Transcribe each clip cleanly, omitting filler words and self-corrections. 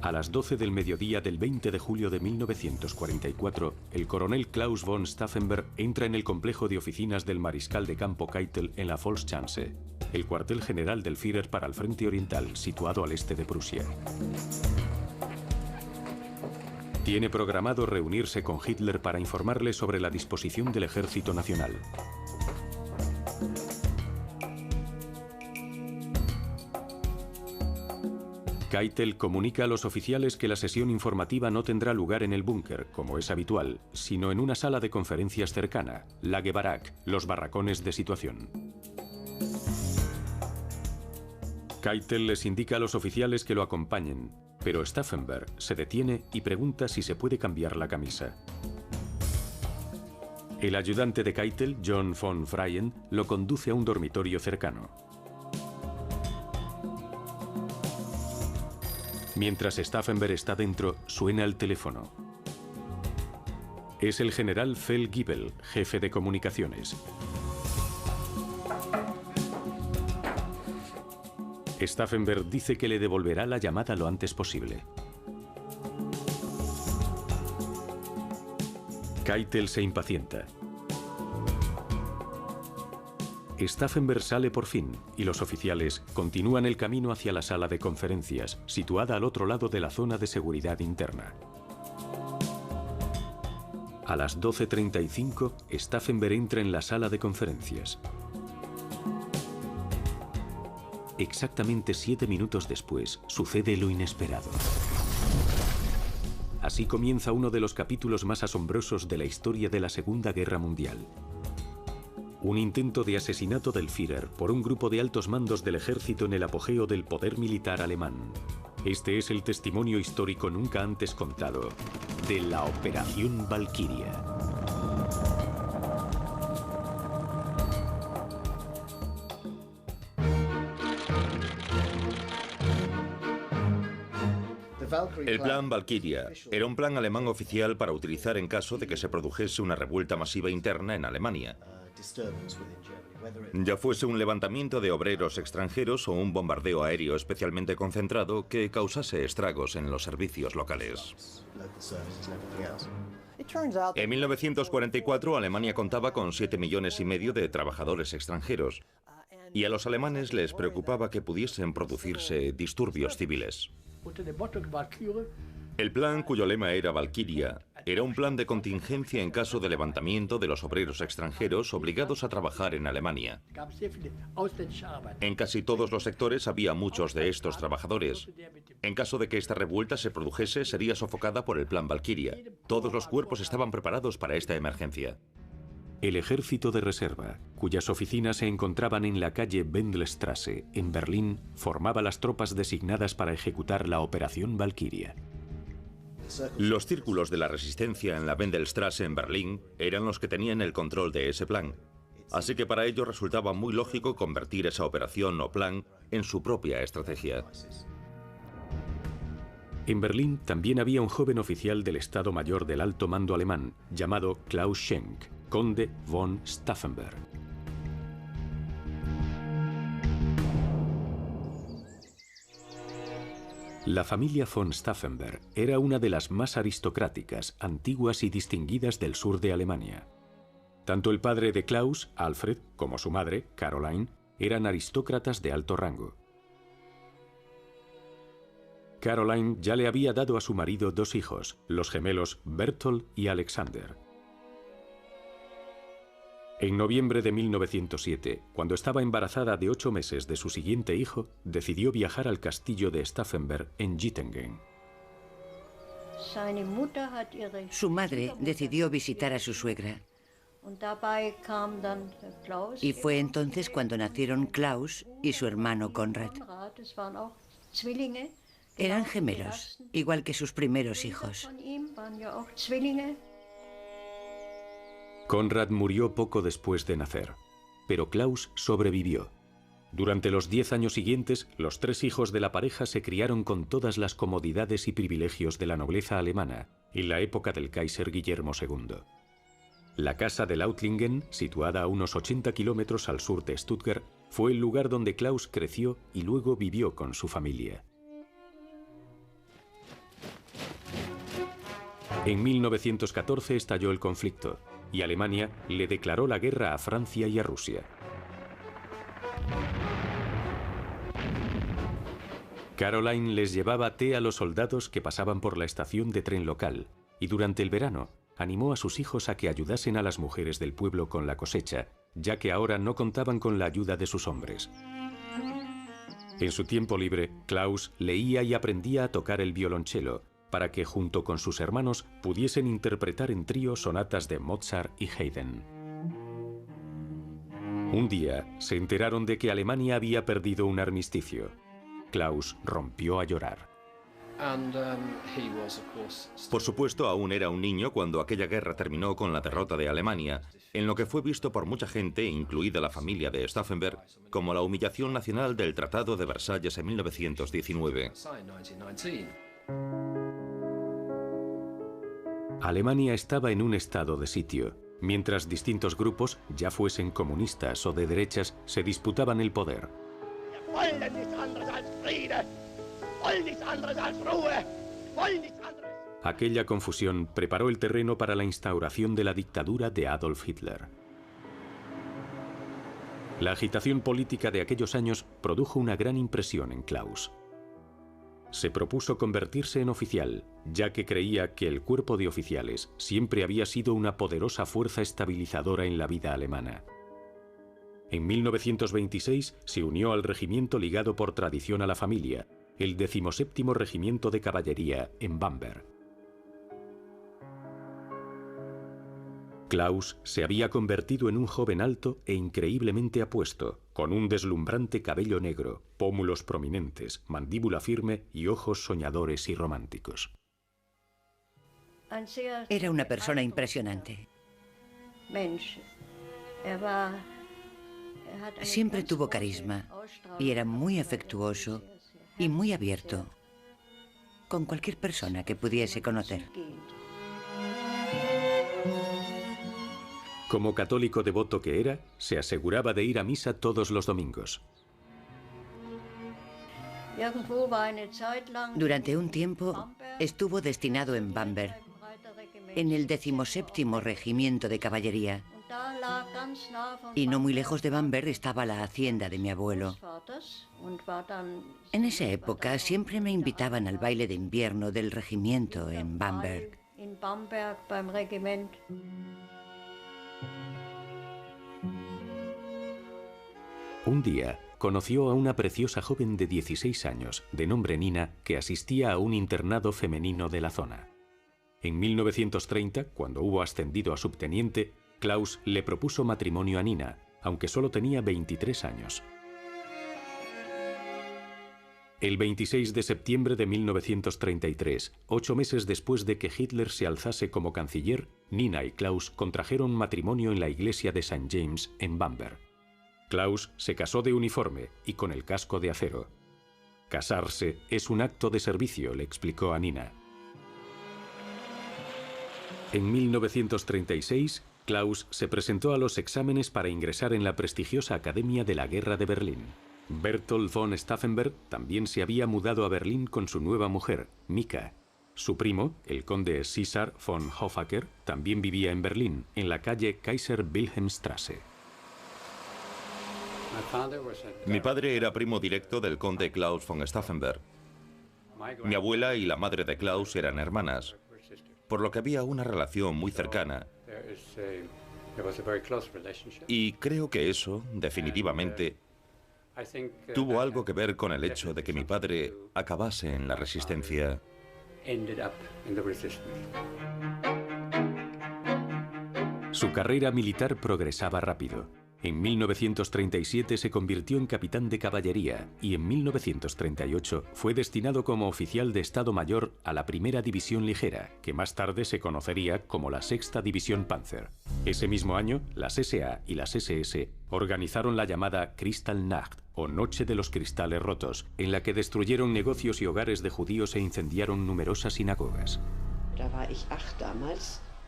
A las 12 del mediodía del 20 de julio de 1944, el coronel Klaus von Stauffenberg entra en el complejo de oficinas del mariscal de campo Keitel en la Volksschanze, el cuartel general del Führer para el Frente Oriental, situado al este de Prusia. Tiene programado reunirse con Hitler para informarle sobre la disposición del Ejército Nacional. Keitel comunica a los oficiales que la sesión informativa no tendrá lugar en el búnker, como es habitual, sino en una sala de conferencias cercana, Lagebarak, los barracones de situación. Keitel les indica a los oficiales que lo acompañen, pero Stauffenberg se detiene y pregunta si se puede cambiar la camisa. El ayudante de Keitel, John von Freyen, lo conduce a un dormitorio cercano. Mientras Stauffenberg está dentro, suena el teléfono. Es el general Feldgiebel, jefe de comunicaciones. Stauffenberg dice que le devolverá la llamada lo antes posible. Keitel se impacienta. Stauffenberg sale por fin y los oficiales continúan el camino hacia la sala de conferencias, situada al otro lado de la zona de seguridad interna. A las 12:35, Stauffenberg entra en la sala de conferencias. Exactamente 7 minutos después, sucede lo inesperado. Así comienza uno de los capítulos más asombrosos de la historia de la Segunda Guerra Mundial. Un intento de asesinato del Führer por un grupo de altos mandos del ejército en el apogeo del poder militar alemán. Este es el testimonio histórico nunca antes contado de la Operación Valquiria. El plan Valkyria era un plan alemán oficial para utilizar en caso de que se produjese una revuelta masiva interna en Alemania. Ya fuese un levantamiento de obreros extranjeros o un bombardeo aéreo especialmente concentrado que causase estragos en los servicios locales. En 1944 Alemania contaba con 7,5 millones de trabajadores extranjeros y a los alemanes les preocupaba que pudiesen producirse disturbios civiles. El plan, cuyo lema era Valkyria, era un plan de contingencia en caso de levantamiento de los obreros extranjeros obligados a trabajar en Alemania. En casi todos los sectores había muchos de estos trabajadores. En caso de que esta revuelta se produjese, sería sofocada por el plan Valkyria. Todos los cuerpos estaban preparados para esta emergencia. El ejército de reserva, cuyas oficinas se encontraban en la calle Wendelstraße, en Berlín, formaba las tropas designadas para ejecutar la Operación Valkyria. Los círculos de la resistencia en la Wendelstraße en Berlín eran los que tenían el control de ese plan. Así que para ellos resultaba muy lógico convertir esa operación o plan en su propia estrategia. En Berlín también había un joven oficial del Estado Mayor del Alto Mando alemán, llamado Klaus Schenk, conde von Stauffenberg. La familia von Stauffenberg era una de las más aristocráticas, antiguas y distinguidas del sur de Alemania. Tanto el padre de Klaus, Alfred, como su madre, Caroline, eran aristócratas de alto rango. Caroline ya le había dado a su marido 2 hijos, los gemelos Berthold y Alexander. En noviembre de 1907, cuando estaba embarazada de 8 meses de su siguiente hijo, decidió viajar al castillo de Stauffenberg en Gittingen. Su madre decidió visitar a su suegra. Y fue entonces cuando nacieron Klaus y su hermano Konrad. Eran gemelos, igual que sus primeros hijos. Konrad murió poco después de nacer, pero Klaus sobrevivió. Durante los 10 años siguientes, los 3 hijos de la pareja se criaron con todas las comodidades y privilegios de la nobleza alemana, en la época del Kaiser Guillermo II. La casa de Lautlingen, situada a unos 80 kilómetros al sur de Stuttgart, fue el lugar donde Klaus creció y luego vivió con su familia. En 1914 estalló el conflicto y Alemania le declaró la guerra a Francia y a Rusia. Caroline les llevaba té a los soldados que pasaban por la estación de tren local y durante el verano animó a sus hijos a que ayudasen a las mujeres del pueblo con la cosecha, ya que ahora no contaban con la ayuda de sus hombres. En su tiempo libre, Klaus leía y aprendía a tocar el violonchelo para que junto con sus hermanos pudiesen interpretar en trío sonatas de Mozart y Haydn. Un día se enteraron de que Alemania había perdido un armisticio. Klaus rompió a llorar. Por supuesto, aún era un niño cuando aquella guerra terminó con la derrota de Alemania, en lo que fue visto por mucha gente, incluida la familia de Stauffenberg, como la humillación nacional del Tratado de Versalles en 1919. Alemania estaba en un estado de sitio, mientras distintos grupos, ya fuesen comunistas o de derechas, se disputaban el poder. Aquella confusión preparó el terreno para la instauración de la dictadura de Adolf Hitler. La agitación política de aquellos años produjo una gran impresión en Klaus. Se propuso convertirse en oficial, ya que creía que el cuerpo de oficiales siempre había sido una poderosa fuerza estabilizadora en la vida alemana. En 1926 se unió al regimiento ligado por tradición a la familia, el 17º Regimiento de Caballería en Bamberg. Klaus se había convertido en un joven alto e increíblemente apuesto, con un deslumbrante cabello negro, pómulos prominentes, mandíbula firme y ojos soñadores y románticos. Era una persona impresionante. Siempre tuvo carisma y era muy afectuoso y muy abierto con cualquier persona que pudiese conocer. Como católico devoto que era, se aseguraba de ir a misa todos los domingos. Durante un tiempo estuvo destinado en Bamberg, en el 17º Regimiento de Caballería. Y no muy lejos de Bamberg estaba la hacienda de mi abuelo. En esa época siempre me invitaban al baile de invierno del regimiento en Bamberg. Un día conoció a una preciosa joven de 16 años, de nombre Nina, que asistía a un internado femenino de la zona. En 1930, cuando hubo ascendido a subteniente, Klaus le propuso matrimonio a Nina, aunque solo tenía 23 años. El 26 de septiembre de 1933, 8 meses después de que Hitler se alzase como canciller, Nina y Klaus contrajeron matrimonio en la iglesia de St. James en Bamberg. Klaus se casó de uniforme y con el casco de acero. Casarse es un acto de servicio, le explicó a Nina. En 1936, Klaus se presentó a los exámenes para ingresar en la prestigiosa Academia de la Guerra de Berlín. Berthold von Stauffenberg también se había mudado a Berlín con su nueva mujer, Mika. Su primo, el conde César von Hoffacker, también vivía en Berlín, en la calle Kaiser Wilhelmstrasse. Mi padre era primo directo del conde Klaus von Stauffenberg. Mi abuela y la madre de Klaus eran hermanas, por lo que había una relación muy cercana. Y creo que eso, definitivamente, tuvo algo que ver con el hecho de que mi padre acabase en la resistencia. Su carrera militar progresaba rápido. En 1937 se convirtió en capitán de caballería y en 1938 fue destinado como oficial de Estado Mayor a la Primera División Ligera, que más tarde se conocería como la Sexta División Panzer. Ese mismo año, las SA y las SS organizaron la llamada Kristallnacht, o Noche de los Cristales Rotos, en la que destruyeron negocios y hogares de judíos e incendiaron numerosas sinagogas.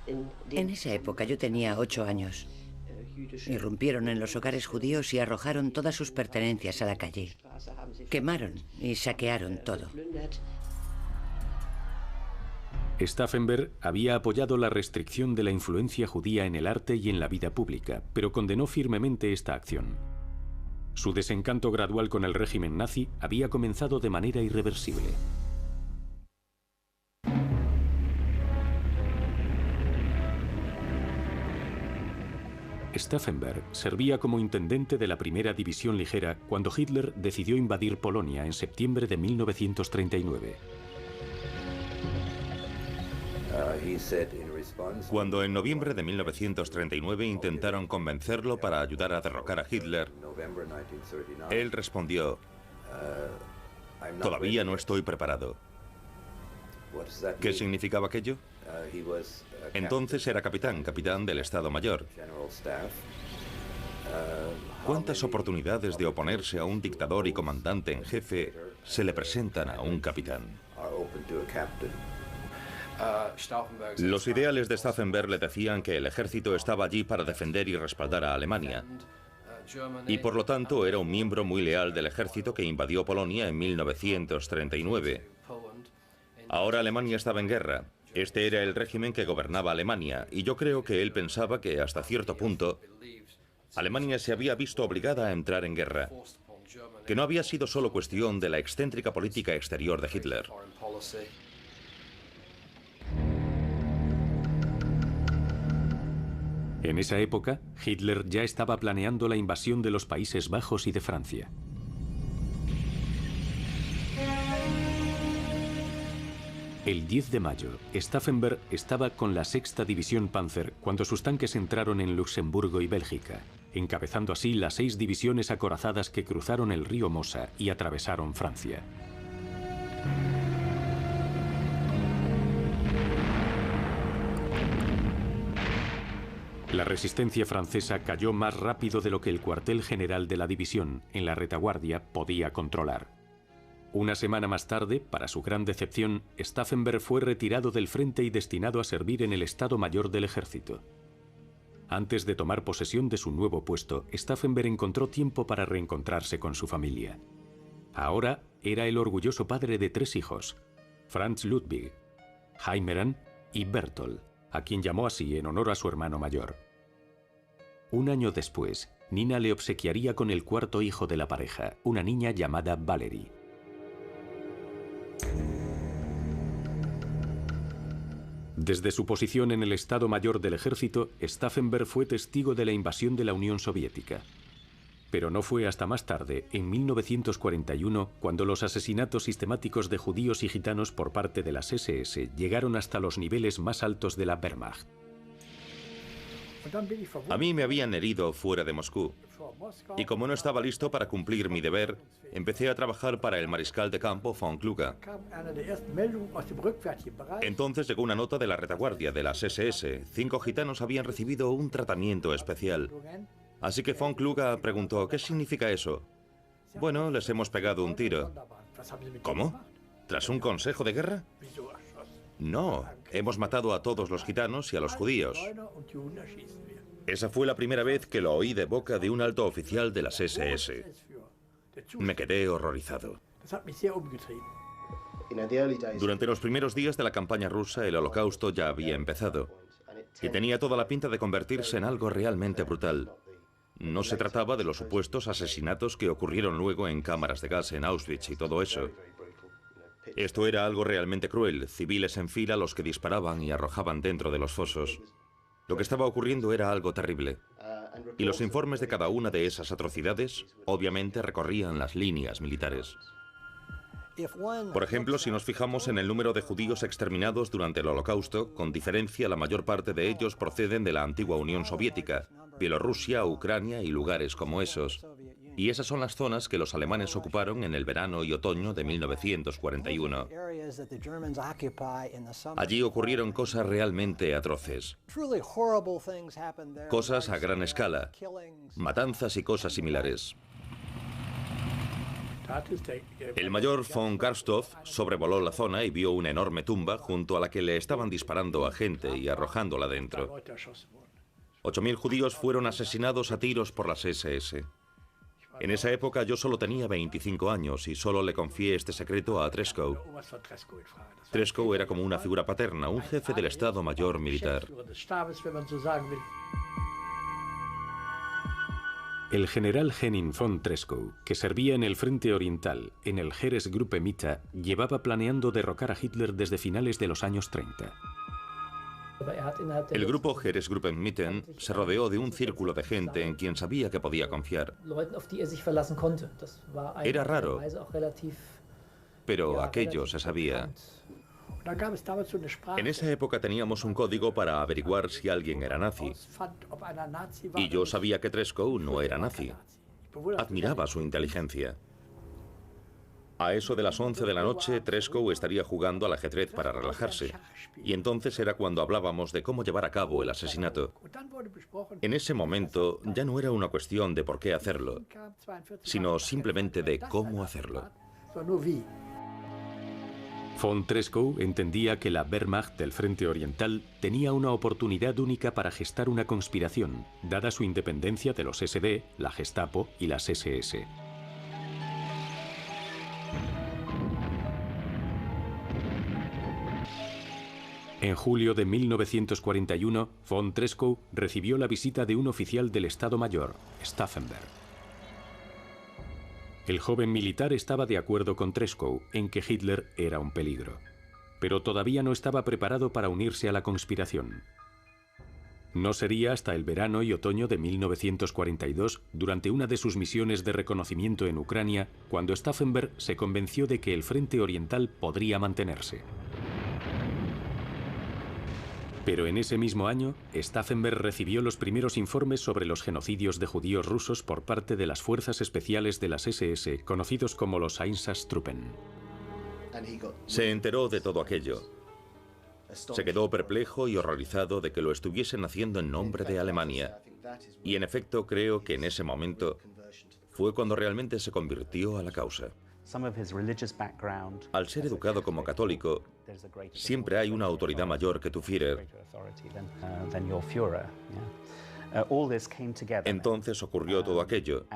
En esa época yo tenía 8 años. Irrumpieron en los hogares judíos y arrojaron todas sus pertenencias a la calle. Quemaron y saquearon todo. Stauffenberg había apoyado la restricción de la influencia judía en el arte y en la vida pública, pero condenó firmemente esta acción. Su desencanto gradual con el régimen nazi había comenzado de manera irreversible. Stauffenberg servía como intendente de la primera división ligera cuando Hitler decidió invadir Polonia en septiembre de 1939. Cuando en noviembre de 1939 intentaron convencerlo para ayudar a derrocar a Hitler, él respondió: "Todavía no estoy preparado". ¿Qué significaba aquello? Entonces era capitán del Estado Mayor. ¿Cuántas oportunidades de oponerse a un dictador y comandante en jefe se le presentan a un capitán? Los ideales de Stauffenberg le decían que el ejército estaba allí para defender y respaldar a Alemania, y por lo tanto era un miembro muy leal del ejército que invadió Polonia en 1939. Ahora Alemania estaba en guerra. Este era el régimen que gobernaba Alemania, y yo creo que él pensaba que hasta cierto punto Alemania se había visto obligada a entrar en guerra, que no había sido solo cuestión de la excéntrica política exterior de Hitler. En esa época, Hitler ya estaba planeando la invasión de los Países Bajos y de Francia. El 10 de mayo, Stauffenberg estaba con la 6ª División Panzer cuando sus tanques entraron en Luxemburgo y Bélgica, encabezando así las 6 divisiones acorazadas que cruzaron el río Mosa y atravesaron Francia. La resistencia francesa cayó más rápido de lo que el cuartel general de la división, en la retaguardia, podía controlar. Una semana más tarde, para su gran decepción, Stauffenberg fue retirado del frente y destinado a servir en el Estado Mayor del Ejército. Antes de tomar posesión de su nuevo puesto, Stauffenberg encontró tiempo para reencontrarse con su familia. Ahora era el orgulloso padre de 3 hijos, Franz Ludwig, Heimeran y Bertolt, a quien llamó así en honor a su hermano mayor. Un año después, Nina le obsequiaría con el 4.º hijo de la pareja, una niña llamada Valerie. Desde su posición en el Estado Mayor del Ejército, Stauffenberg fue testigo de la invasión de la Unión Soviética. Pero no fue hasta más tarde, en 1941, cuando los asesinatos sistemáticos de judíos y gitanos por parte de las SS llegaron hasta los niveles más altos de la Wehrmacht. A mí me habían herido fuera de Moscú, y como no estaba listo para cumplir mi deber, empecé a trabajar para el mariscal de campo von Kluge. Entonces llegó una nota de la retaguardia de las SS. 5 gitanos habían recibido un tratamiento especial. Así que von Kluge preguntó: ¿qué significa eso? Bueno, les hemos pegado un tiro. ¿Cómo? ¿Tras un consejo de guerra? No, hemos matado a todos los gitanos y a los judíos. Esa fue la primera vez que lo oí de boca de un alto oficial de las SS. Me quedé horrorizado. Durante los primeros días de la campaña rusa, el Holocausto ya había empezado, y tenía toda la pinta de convertirse en algo realmente brutal. No se trataba de los supuestos asesinatos que ocurrieron luego en cámaras de gas en Auschwitz y todo eso. Esto era algo realmente cruel, civiles en fila los que disparaban y arrojaban dentro de los fosos. Lo que estaba ocurriendo era algo terrible. Y los informes de cada una de esas atrocidades, obviamente, recorrían las líneas militares. Por ejemplo, si nos fijamos en el número de judíos exterminados durante el Holocausto, con diferencia la mayor parte de ellos proceden de la antigua Unión Soviética, Bielorrusia, Ucrania y lugares como esos. Y esas son las zonas que los alemanes ocuparon en el verano y otoño de 1941. Allí ocurrieron cosas realmente atroces. Cosas a gran escala, matanzas y cosas similares. El mayor von Karstoff sobrevoló la zona y vio una enorme tumba junto a la que le estaban disparando a gente y arrojándola dentro. 8.000 judíos fueron asesinados a tiros por las SS. En esa época yo solo tenía 25 años y solo le confié este secreto a Treschow. Treschow era como una figura paterna, un jefe del Estado Mayor militar. El general Henning von Treschow, que servía en el Frente Oriental, en el Heeresgruppe Mitte, llevaba planeando derrocar a Hitler desde finales de los años 30. El grupo Heeresgruppe Mitte se rodeó de un círculo de gente en quien sabía que podía confiar. Era raro, pero aquello se sabía. En esa época teníamos un código para averiguar si alguien era nazi. Y yo sabía que Treschow no era nazi. Admiraba su inteligencia. A eso de las 11 de la noche, Treschow estaría jugando al ajedrez para relajarse. Y entonces era cuando hablábamos de cómo llevar a cabo el asesinato. En ese momento ya no era una cuestión de por qué hacerlo, sino simplemente de cómo hacerlo. Von Treschow entendía que la Wehrmacht del Frente Oriental tenía una oportunidad única para gestar una conspiración, dada su independencia de los SD, la Gestapo y las SS. En julio de 1941, von Treschow recibió la visita de un oficial del Estado Mayor, Stauffenberg. El joven militar estaba de acuerdo con Treschow en que Hitler era un peligro, pero todavía no estaba preparado para unirse a la conspiración. No sería hasta el verano y otoño de 1942, durante una de sus misiones de reconocimiento en Ucrania, cuando Stauffenberg se convenció de que el Frente Oriental podría mantenerse. Pero en ese mismo año, Stauffenberg recibió los primeros informes sobre los genocidios de judíos rusos por parte de las fuerzas especiales de las SS, conocidos como los Einsatztruppen. Se enteró de todo aquello. Se quedó perplejo y horrorizado de que lo estuviesen haciendo en nombre de Alemania. Y en efecto creo que en ese momento fue cuando realmente se convirtió a la causa. Al ser educado como católico, siempre hay una autoridad mayor que tu Führer. Entonces ocurrió todo aquello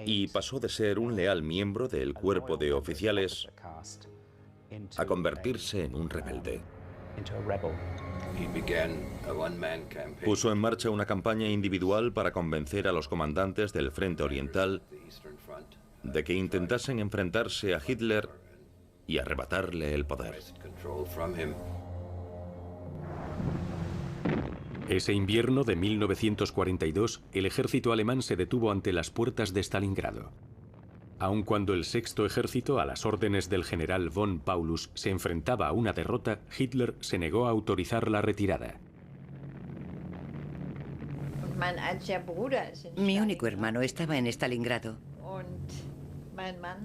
y pasó de ser un leal miembro del cuerpo de oficiales a convertirse en un rebelde. Puso en marcha una campaña individual para convencer a los comandantes del Frente Oriental de que intentasen enfrentarse a Hitler y arrebatarle el poder. Ese invierno de 1942, el ejército alemán se detuvo ante las puertas de Stalingrado. Aun cuando el Sexto Ejército, a las órdenes del general von Paulus, se enfrentaba a una derrota, Hitler se negó a autorizar la retirada. Mi único hermano estaba en Stalingrado.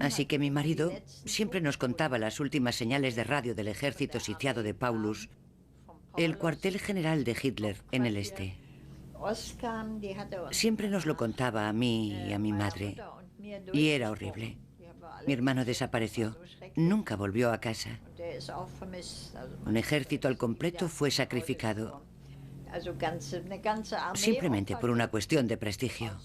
Así que mi marido siempre nos contaba las últimas señales de radio del ejército sitiado de Paulus, el cuartel general de Hitler en el este. Siempre nos lo contaba a mí y a mi madre, y era horrible. Mi hermano desapareció, nunca volvió a casa. Un ejército al completo fue sacrificado, simplemente por una cuestión de prestigio.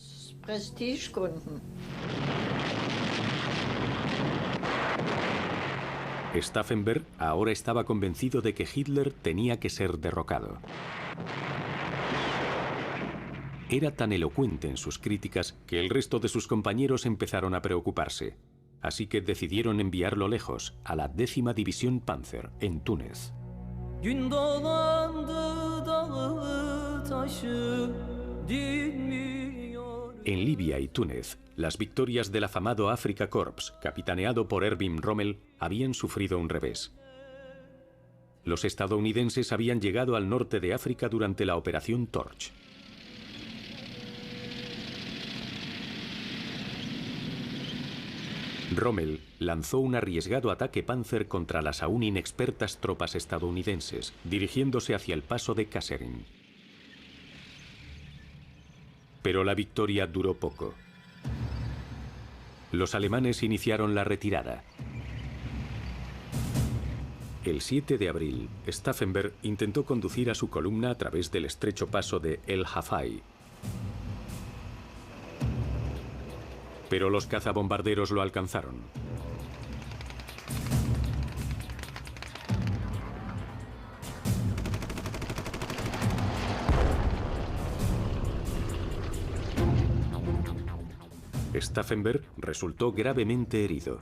Stauffenberg ahora estaba convencido de que Hitler tenía que ser derrocado. Era tan elocuente en sus críticas que el resto de sus compañeros empezaron a preocuparse. Así que decidieron enviarlo lejos, a la 10ª División Panzer, en Túnez. En Libia y Túnez, las victorias del afamado Afrika Korps, capitaneado por Erwin Rommel, habían sufrido un revés. Los estadounidenses habían llegado al norte de África durante la Operación Torch. Rommel lanzó un arriesgado ataque Panzer contra las aún inexpertas tropas estadounidenses, dirigiéndose hacia el paso de Kasserine. Pero la victoria duró poco. Los alemanes iniciaron la retirada. El 7 de abril, Stauffenberg intentó conducir a su columna a través del estrecho paso de El Hafai. Pero los cazabombarderos lo alcanzaron. Stauffenberg resultó gravemente herido.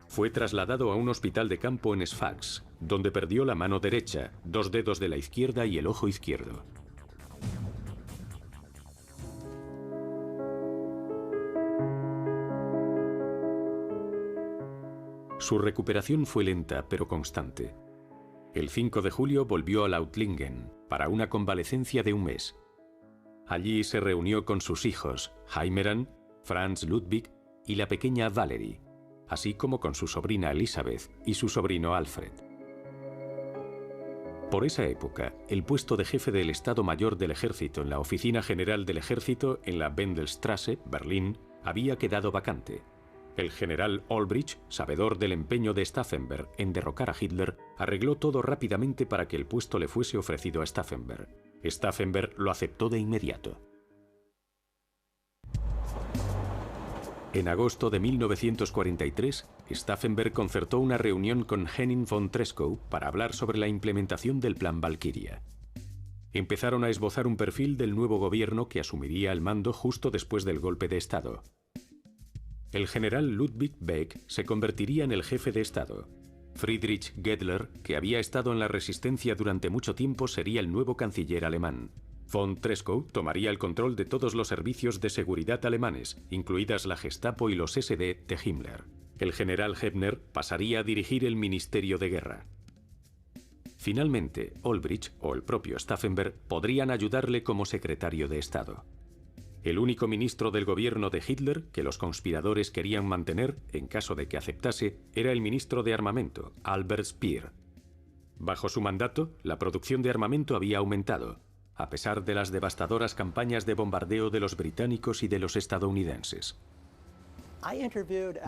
Fue trasladado a un hospital de campo en Sfax, donde perdió la mano derecha, 2 dedos de la izquierda y el ojo izquierdo. Su recuperación fue lenta pero constante. El 5 de julio volvió a Lautlingen para una convalecencia de un mes. Allí se reunió con sus hijos, Heimeran, Franz Ludwig y la pequeña Valerie, así como con su sobrina Elisabeth y su sobrino Alfred. Por esa época, el puesto de jefe del Estado Mayor del Ejército en la Oficina General del Ejército en la Wendelstraße, Berlín, había quedado vacante. El general Olbrich, sabedor del empeño de Stauffenberg en derrocar a Hitler, arregló todo rápidamente para que el puesto le fuese ofrecido a Stauffenberg. Stauffenberg lo aceptó de inmediato. En agosto de 1943, Stauffenberg concertó una reunión con Henning von Treschow para hablar sobre la implementación del Plan Valkyria. Empezaron a esbozar un perfil del nuevo gobierno que asumiría el mando justo después del golpe de Estado. El general Ludwig Beck se convertiría en el jefe de Estado. Friedrich Gedler, que había estado en la resistencia durante mucho tiempo, sería el nuevo canciller alemán. Von Treschow tomaría el control de todos los servicios de seguridad alemanes, incluidas la Gestapo y los SD de Himmler. El general Hebner pasaría a dirigir el Ministerio de Guerra. Finalmente, Olbrich o el propio Stauffenberg podrían ayudarle como secretario de Estado. El único ministro del gobierno de Hitler que los conspiradores querían mantener, en caso de que aceptase, era el ministro de Armamento, Albert Speer. Bajo su mandato, la producción de armamento había aumentado, a pesar de las devastadoras campañas de bombardeo de los británicos y de los estadounidenses.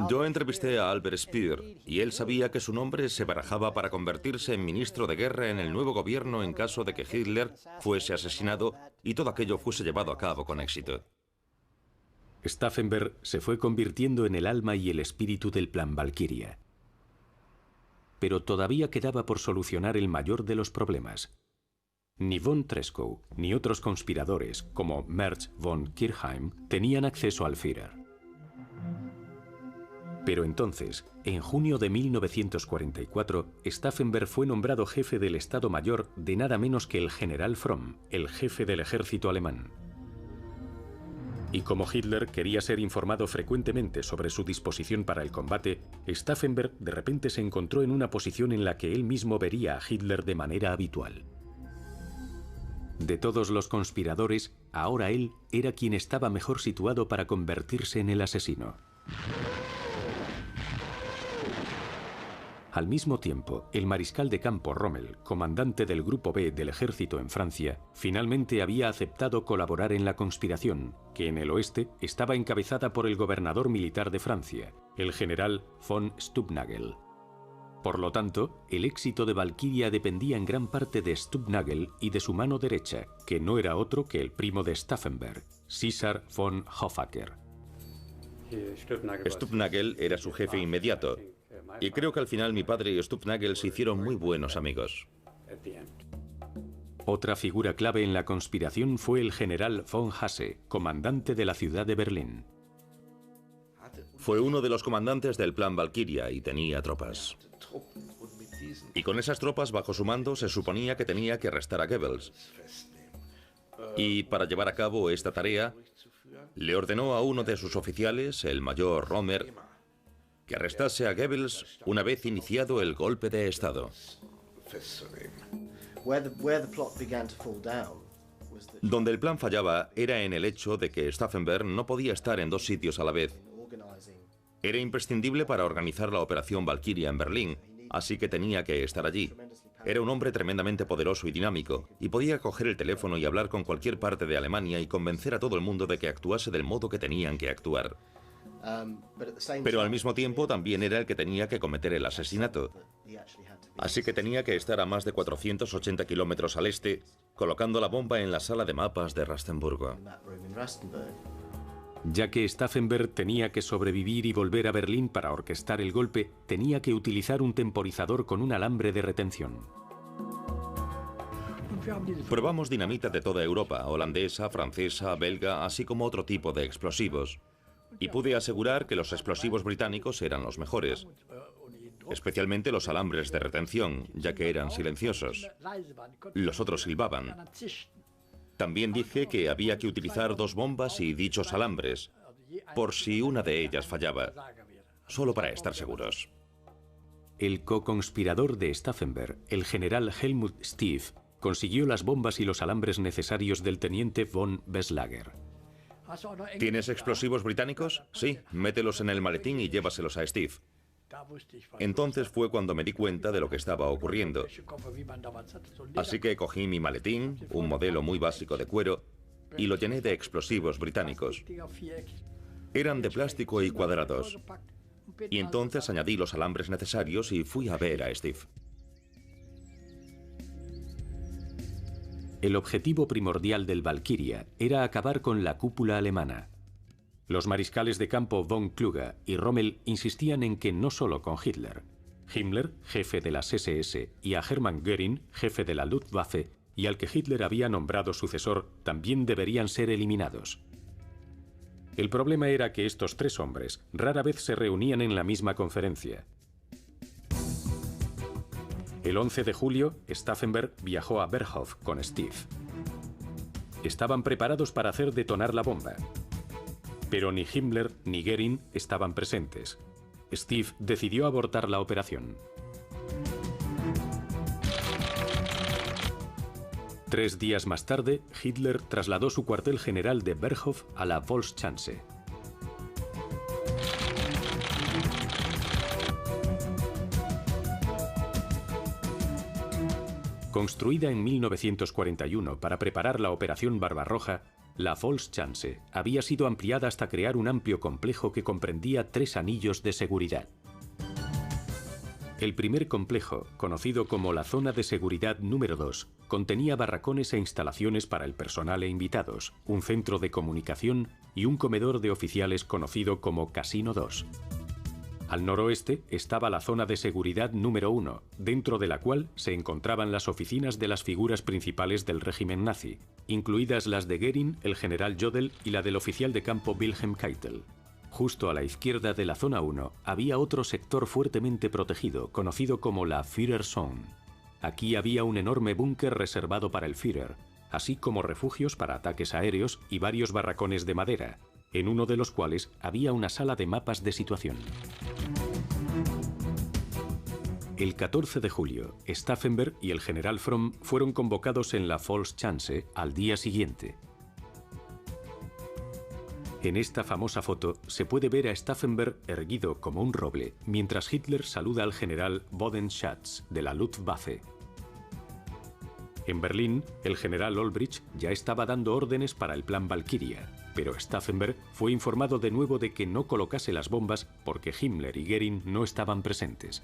Yo entrevisté a Albert Speer y él sabía que su nombre se barajaba para convertirse en ministro de guerra en el nuevo gobierno en caso de que Hitler fuese asesinado y todo aquello fuese llevado a cabo con éxito. Stauffenberg se fue convirtiendo en el alma y el espíritu del Plan Valkyria. Pero todavía quedaba por solucionar el mayor de los problemas. Ni von Treschow ni otros conspiradores, como Merz von Kirchheim, tenían acceso al Führer. Pero entonces, en junio de 1944, Stauffenberg fue nombrado jefe del Estado Mayor de nada menos que el general Fromm, el jefe del ejército alemán. Y como Hitler quería ser informado frecuentemente sobre su disposición para el combate, Stauffenberg de repente se encontró en una posición en la que él mismo vería a Hitler de manera habitual. De todos los conspiradores, ahora él era quien estaba mejor situado para convertirse en el asesino. Al mismo tiempo, el mariscal de campo Rommel, comandante del Grupo B del ejército en Francia, finalmente había aceptado colaborar en la conspiración, que en el oeste estaba encabezada por el gobernador militar de Francia, el general von Stubnagel. Por lo tanto, el éxito de Valkyria dependía en gran parte de Stubnagel y de su mano derecha, que no era otro que el primo de Stauffenberg, César von Hoffacker. Stubnagel era su jefe inmediato, y creo que al final mi padre y Stubnagel se hicieron muy buenos amigos. Otra figura clave en la conspiración fue el general von Hasse, comandante de la ciudad de Berlín. Fue uno de los comandantes del Plan Valkyria y tenía tropas. Y con esas tropas bajo su mando se suponía que tenía que arrestar a Goebbels. Y para llevar a cabo esta tarea, le ordenó a uno de sus oficiales, el mayor Rommel, que arrestase a Goebbels una vez iniciado el golpe de Estado. Donde el plan fallaba era en el hecho de que Stauffenberg no podía estar en dos sitios a la vez. Era imprescindible para organizar la operación Valkyria en Berlín, así que tenía que estar allí. Era un hombre tremendamente poderoso y dinámico, y podía coger el teléfono y hablar con cualquier parte de Alemania y convencer a todo el mundo de que actuase del modo que tenían que actuar. Pero al mismo tiempo también era el que tenía que cometer el asesinato. Así que tenía que estar a más de 480 kilómetros al este, colocando la bomba en la sala de mapas de Rastenburgo. Ya que Stauffenberg tenía que sobrevivir y volver a Berlín para orquestar el golpe, tenía que utilizar un temporizador con un alambre de retención. Probamos dinamita de toda Europa, holandesa, francesa, belga, así como otro tipo de explosivos. Y pude asegurar que los explosivos británicos eran los mejores, especialmente los alambres de retención, ya que eran silenciosos. Los otros silbaban. También dije que había que utilizar 2 bombas y dichos alambres, por si una de ellas fallaba, solo para estar seguros. El co-conspirador de Stauffenberg, el general Helmut Stief, consiguió las bombas y los alambres necesarios del teniente von Beslager. ¿Tienes explosivos británicos? Sí, mételos en el maletín y llévaselos a Steve. Entonces fue cuando me di cuenta de lo que estaba ocurriendo. Así que cogí mi maletín, un modelo muy básico de cuero, y lo llené de explosivos británicos. Eran de plástico y cuadrados. Y entonces añadí los alambres necesarios y fui a ver a Steve. El objetivo primordial del Valkyria era acabar con la cúpula alemana. Los mariscales de campo von Kluge y Rommel insistían en que no solo con Hitler. Himmler, jefe de las SS, y a Hermann Göring, jefe de la Luftwaffe, y al que Hitler había nombrado sucesor, también deberían ser eliminados. El problema era que estos 3 hombres rara vez se reunían en la misma conferencia. El 11 de julio, Stauffenberg viajó a Berghof con Steve. Estaban preparados para hacer detonar la bomba. Pero ni Himmler ni Göring estaban presentes. Steve decidió abortar la operación. 3 días más tarde, Hitler trasladó su cuartel general de Berghof a la Volkschanze. Construida en 1941 para preparar la Operación Barbarroja, la Volkschanze había sido ampliada hasta crear un amplio complejo que comprendía 3 anillos de seguridad. El primer complejo, conocido como la Zona de Seguridad número 2, contenía barracones e instalaciones para el personal e invitados, un centro de comunicación y un comedor de oficiales conocido como Casino 2. Al noroeste estaba la Zona de Seguridad número 1, dentro de la cual se encontraban las oficinas de las figuras principales del régimen nazi, incluidas las de Göring, el general Jodl y la del oficial de campo Wilhelm Keitel. Justo a la izquierda de la Zona 1 había otro sector fuertemente protegido, conocido como la Führerzone. Aquí había un enorme búnker reservado para el Führer, así como refugios para ataques aéreos y varios barracones de madera, en uno de los cuales había una sala de mapas de situación. El 14 de julio, Stauffenberg y el general Fromm fueron convocados en la Volkschanze al día siguiente. En esta famosa foto se puede ver a Stauffenberg erguido como un roble, mientras Hitler saluda al general Bodenschatz de la Luftwaffe. En Berlín, el general Olbricht ya estaba dando órdenes para el plan Valkyria, pero Stauffenberg fue informado de nuevo de que no colocase las bombas porque Himmler y Göring no estaban presentes.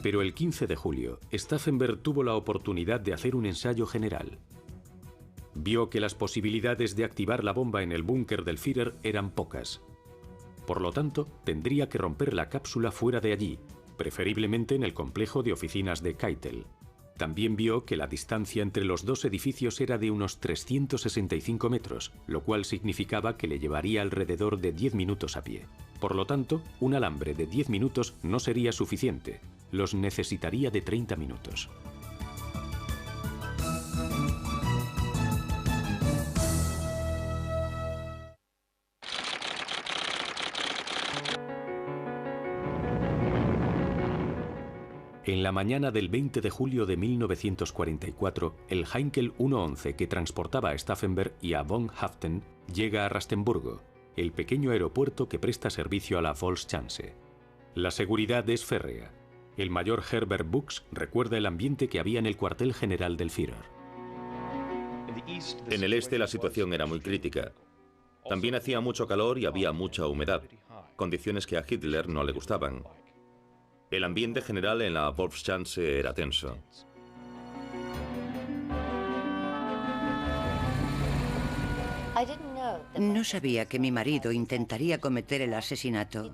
Pero el 15 de julio, Stauffenberg tuvo la oportunidad de hacer un ensayo general. Vio que las posibilidades de activar la bomba en el búnker del Führer eran pocas. Por lo tanto, tendría que romper la cápsula fuera de allí, preferiblemente en el complejo de oficinas de Keitel. También vio que la distancia entre los 2 edificios era de unos 365 metros, lo cual significaba que le llevaría alrededor de 10 minutos a pie. Por lo tanto, un alambre de 10 minutos no sería suficiente, los necesitaría de 30 minutos. En la mañana del 20 de julio de 1944, el Heinkel 111 que transportaba a Stauffenberg y a von Haaften llega a Rastenburgo, el pequeño aeropuerto que presta servicio a la Volkschanze. La seguridad es férrea. El mayor Herbert Buchs recuerda el ambiente que había en el cuartel general del Führer. En el este la situación era muy crítica. También hacía mucho calor y había mucha humedad, condiciones que a Hitler no le gustaban. El ambiente general en la Volkschanze era tenso. No sabía que mi marido intentaría cometer el asesinato.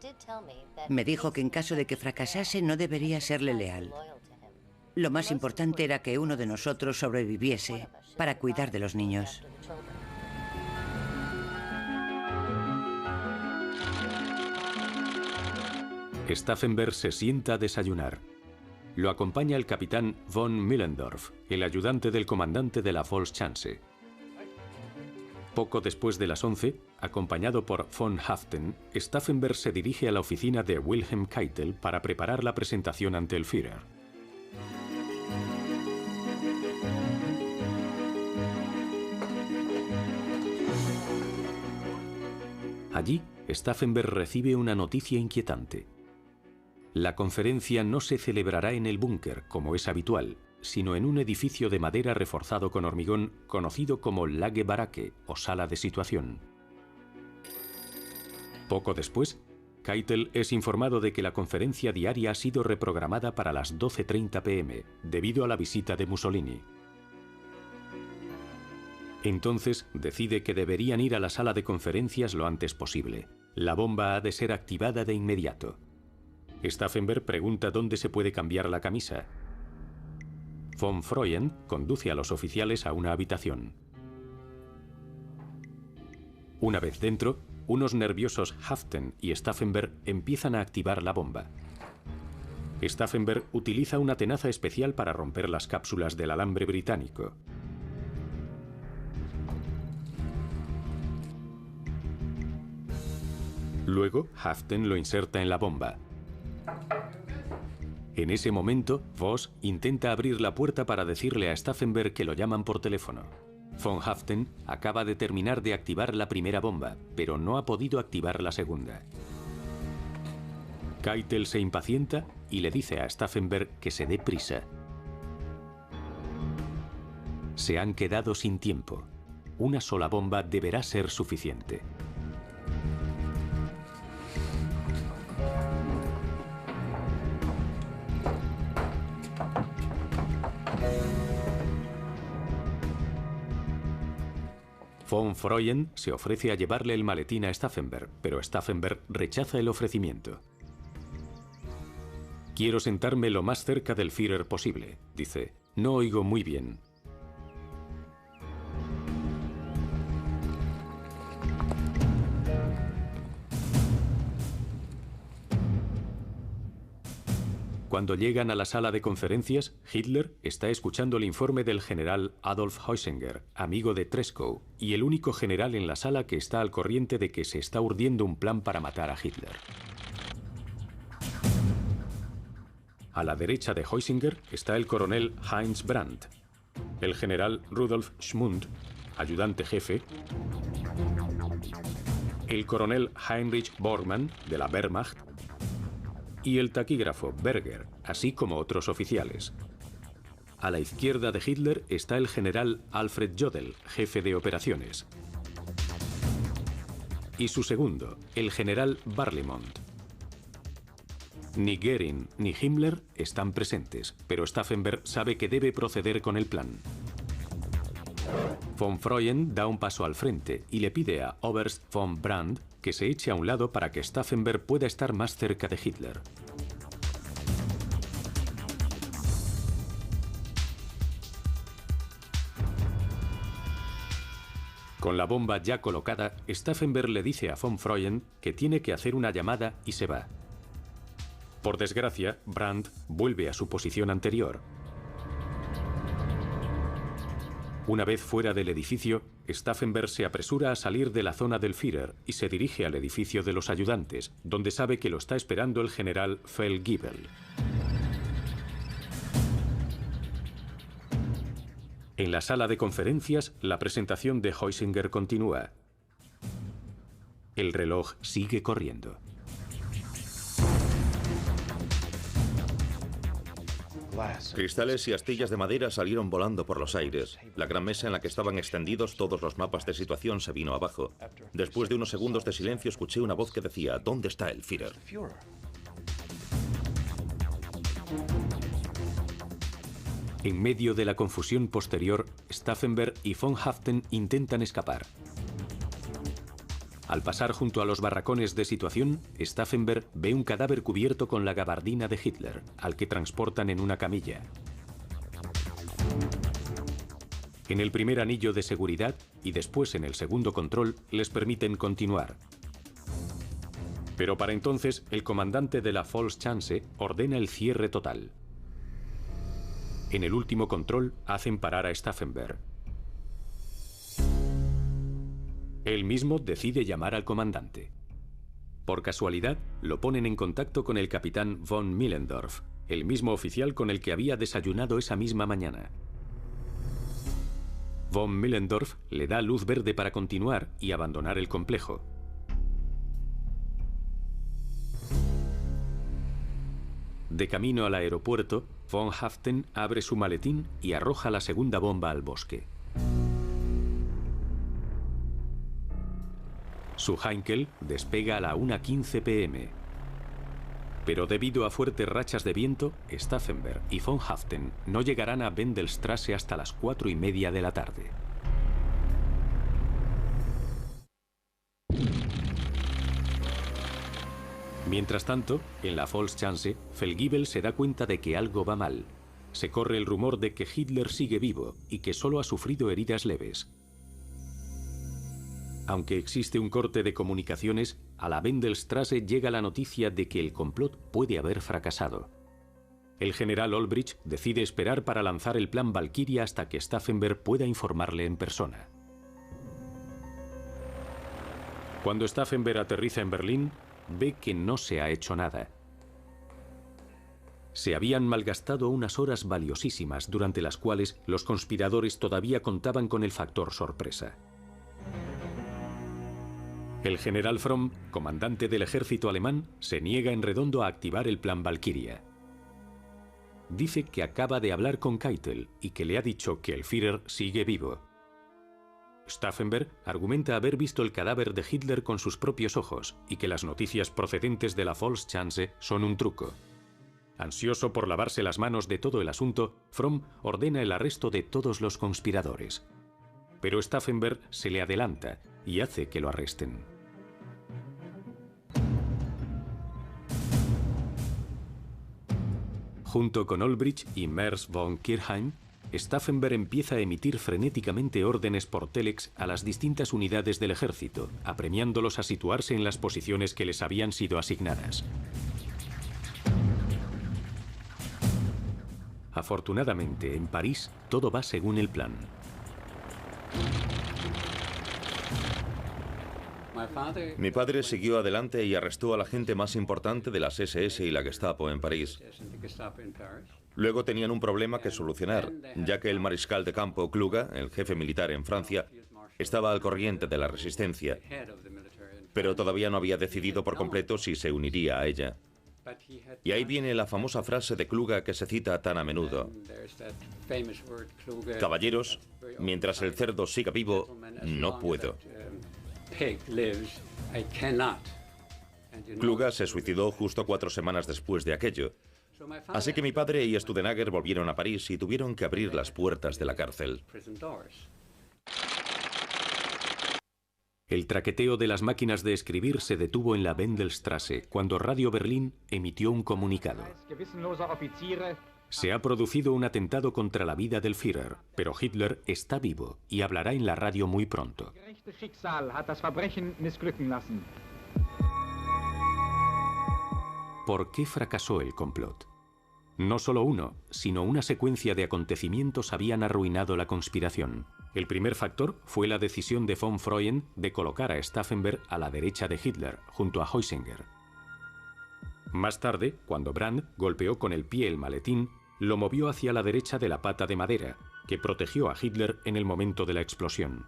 Me dijo que en caso de que fracasase no debería serle leal. Lo más importante era que uno de nosotros sobreviviese para cuidar de los niños. Stauffenberg se sienta a desayunar. Lo acompaña el capitán von Müllendorf, el ayudante del comandante de la Volkschanze. Poco después de las 11, acompañado por von Haften, Stauffenberg se dirige a la oficina de Wilhelm Keitel para preparar la presentación ante el Führer. Allí, Stauffenberg recibe una noticia inquietante. La conferencia no se celebrará en el búnker, como es habitual, sino en un edificio de madera reforzado con hormigón conocido como Lagerbaracke o sala de situación. Poco después, Keitel es informado de que la conferencia diaria ha sido reprogramada para las 12:30 p.m. debido a la visita de Mussolini. Entonces decide que deberían ir a la sala de conferencias lo antes posible. La bomba ha de ser activada de inmediato. Stauffenberg pregunta dónde se puede cambiar la camisa. Von Freund conduce a los oficiales a una habitación. Una vez dentro, unos nerviosos Haften y Stauffenberg empiezan a activar la bomba. Stauffenberg utiliza una tenaza especial para romper las cápsulas del alambre británico. Luego, Haften lo inserta en la bomba. En ese momento, Voss intenta abrir la puerta para decirle a Stauffenberg que lo llaman por teléfono. Von Haften acaba de terminar de activar la primera bomba, pero no ha podido activar la segunda. Keitel se impacienta y le dice a Stauffenberg que se dé prisa. Se han quedado sin tiempo. Una sola bomba deberá ser suficiente. Von Freund se ofrece a llevarle el maletín a Stauffenberg, pero Stauffenberg rechaza el ofrecimiento. Quiero sentarme lo más cerca del Führer posible, dice. No oigo muy bien. Cuando llegan a la sala de conferencias, Hitler está escuchando el informe del general Adolf Heusinger, amigo de Treschow, y el único general en la sala que está al corriente de que se está urdiendo un plan para matar a Hitler. A la derecha de Heusinger está el coronel Heinz Brandt, el general Rudolf Schmund, ayudante jefe, el coronel Heinrich Bormann, de la Wehrmacht, y el taquígrafo Berger, así como otros oficiales. A la izquierda de Hitler está el general Alfred Jodl, jefe de operaciones. Y su segundo, el general Barlimont. Ni Göring ni Himmler están presentes, pero Stauffenberg sabe que debe proceder con el plan. Von Freund da un paso al frente y le pide a Oberst von Brandt que se eche a un lado para que Stauffenberg pueda estar más cerca de Hitler. Con la bomba ya colocada, Stauffenberg le dice a von Freund que tiene que hacer una llamada y se va. Por desgracia, Brandt vuelve a su posición anterior. Una vez fuera del edificio, Stauffenberg se apresura a salir de la zona del Führer y se dirige al edificio de los ayudantes, donde sabe que lo está esperando el general Feldgiebel. En la sala de conferencias, la presentación de Heusinger continúa. El reloj sigue corriendo. Cristales y astillas de madera salieron volando por los aires. La gran mesa en la que estaban extendidos todos los mapas de situación se vino abajo. Después de unos segundos de silencio escuché una voz que decía: ¿Dónde está el Führer? En medio de la confusión posterior, Stauffenberg y von Haften intentan escapar. Al pasar junto a los barracones de situación, Stauffenberg ve un cadáver cubierto con la gabardina de Hitler, al que transportan en una camilla. En el primer anillo de seguridad y después en el segundo control les permiten continuar. Pero para entonces, el comandante de la Volkschanze ordena el cierre total. En el último control hacen parar a Stauffenberg. Él mismo decide llamar al comandante. Por casualidad, lo ponen en contacto con el capitán von Millendorf, el mismo oficial con el que había desayunado esa misma mañana. Von Millendorf le da luz verde para continuar y abandonar el complejo. De camino al aeropuerto, von Haften abre su maletín y arroja la segunda bomba al bosque. Su Heinkel despega a la 1:15 p.m. Pero debido a fuertes rachas de viento, Stauffenberg y von Haften no llegarán a Wendelstraße hasta las 4:30 de la tarde. Mientras tanto, en la Volkschanze, Feldgiebel se da cuenta de que algo va mal. Se corre el rumor de que Hitler sigue vivo y que solo ha sufrido heridas leves. Aunque existe un corte de comunicaciones, a la Wendelstraße llega la noticia de que el complot puede haber fracasado. El general Olbricht decide esperar para lanzar el plan Valkyria hasta que Stauffenberg pueda informarle en persona. Cuando Stauffenberg aterriza en Berlín, ve que no se ha hecho nada. Se habían malgastado unas horas valiosísimas durante las cuales los conspiradores todavía contaban con el factor sorpresa. El general Fromm, comandante del ejército alemán, se niega en redondo a activar el plan Valkyria. Dice que acaba de hablar con Keitel y que le ha dicho que el Führer sigue vivo. Stauffenberg argumenta haber visto el cadáver de Hitler con sus propios ojos y que las noticias procedentes de la Volkschanze son un truco. Ansioso por lavarse las manos de todo el asunto, Fromm ordena el arresto de todos los conspiradores. Pero Stauffenberg se le adelanta y hace que lo arresten. Junto con Olbricht y Merz von Kirchheim, Stauffenberg empieza a emitir frenéticamente órdenes por telex a las distintas unidades del ejército, apremiándolos a situarse en las posiciones que les habían sido asignadas. Afortunadamente, en París, todo va según el plan. Mi padre siguió adelante y arrestó a la gente más importante de las SS y la Gestapo en París. Luego tenían un problema que solucionar, ya que el mariscal de campo Kluge, el jefe militar en Francia, estaba al corriente de la resistencia, pero todavía no había decidido por completo si se uniría a ella. Y ahí viene la famosa frase de Kluge que se cita tan a menudo: caballeros, mientras el cerdo siga vivo, no puedo. Kluge se suicidó justo 4 semanas después de aquello. Así que mi padre y Studenager volvieron a París y tuvieron que abrir las puertas de la cárcel. El traqueteo de las máquinas de escribir se detuvo en la Wendelstraße cuando Radio Berlín emitió un comunicado. Se ha producido un atentado contra la vida del Führer, pero Hitler está vivo y hablará en la radio muy pronto. ¿Por qué fracasó el complot? No solo uno, sino una secuencia de acontecimientos habían arruinado la conspiración. El primer factor fue la decisión de von Freund de colocar a Stauffenberg a la derecha de Hitler, junto a Heusinger. Más tarde, cuando Brandt golpeó con el pie el maletín, lo movió hacia la derecha de la pata de madera, que protegió a Hitler en el momento de la explosión.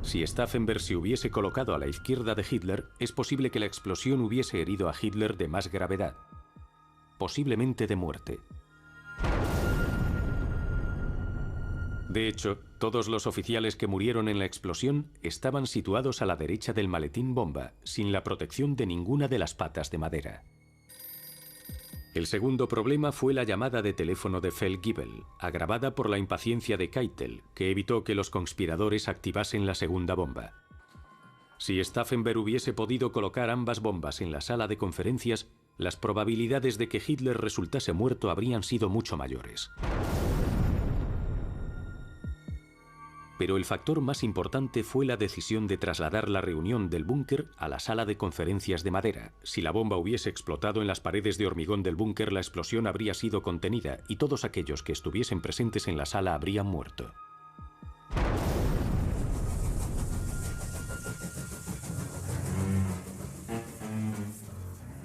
Si Stauffenberg se hubiese colocado a la izquierda de Hitler, es posible que la explosión hubiese herido a Hitler de más gravedad, posiblemente de muerte. De hecho, todos los oficiales que murieron en la explosión estaban situados a la derecha del maletín bomba, sin la protección de ninguna de las patas de madera. El segundo problema fue la llamada de teléfono de Feldgiebel, agravada por la impaciencia de Keitel, que evitó que los conspiradores activasen la segunda bomba. Si Stauffenberg hubiese podido colocar ambas bombas en la sala de conferencias, las probabilidades de que Hitler resultase muerto habrían sido mucho mayores. Pero el factor más importante fue la decisión de trasladar la reunión del búnker a la sala de conferencias de madera. Si la bomba hubiese explotado en las paredes de hormigón del búnker, la explosión habría sido contenida y todos aquellos que estuviesen presentes en la sala habrían muerto.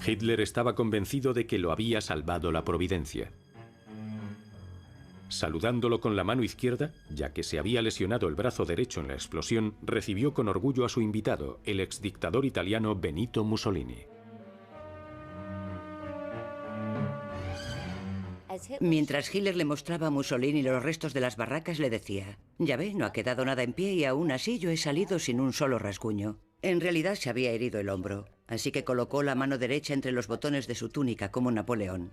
Hitler estaba convencido de que lo había salvado la providencia. Saludándolo con la mano izquierda, ya que se había lesionado el brazo derecho en la explosión, recibió con orgullo a su invitado, el exdictador italiano Benito Mussolini. Mientras Hitler le mostraba a Mussolini los restos de las barracas, le decía: «Ya ve, no ha quedado nada en pie y aún así yo he salido sin un solo rasguño». En realidad se había herido el hombro, así que colocó la mano derecha entre los botones de su túnica como Napoleón.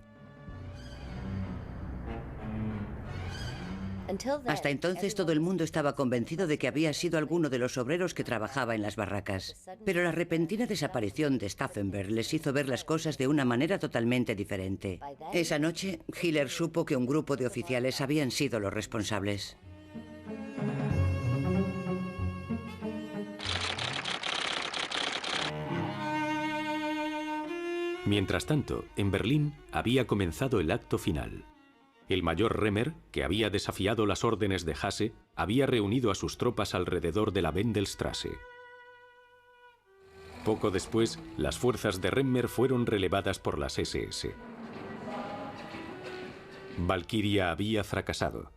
Hasta entonces todo el mundo estaba convencido de que había sido alguno de los obreros que trabajaba en las barracas. Pero la repentina desaparición de Stauffenberg les hizo ver las cosas de una manera totalmente diferente. Esa noche, Hitler supo que un grupo de oficiales habían sido los responsables. Mientras tanto, en Berlín había comenzado el acto final. El mayor Remmer, que había desafiado las órdenes de Hasse, había reunido a sus tropas alrededor de la Wendelstraße. Poco después, las fuerzas de Remmer fueron relevadas por las SS. Valkyria había fracasado.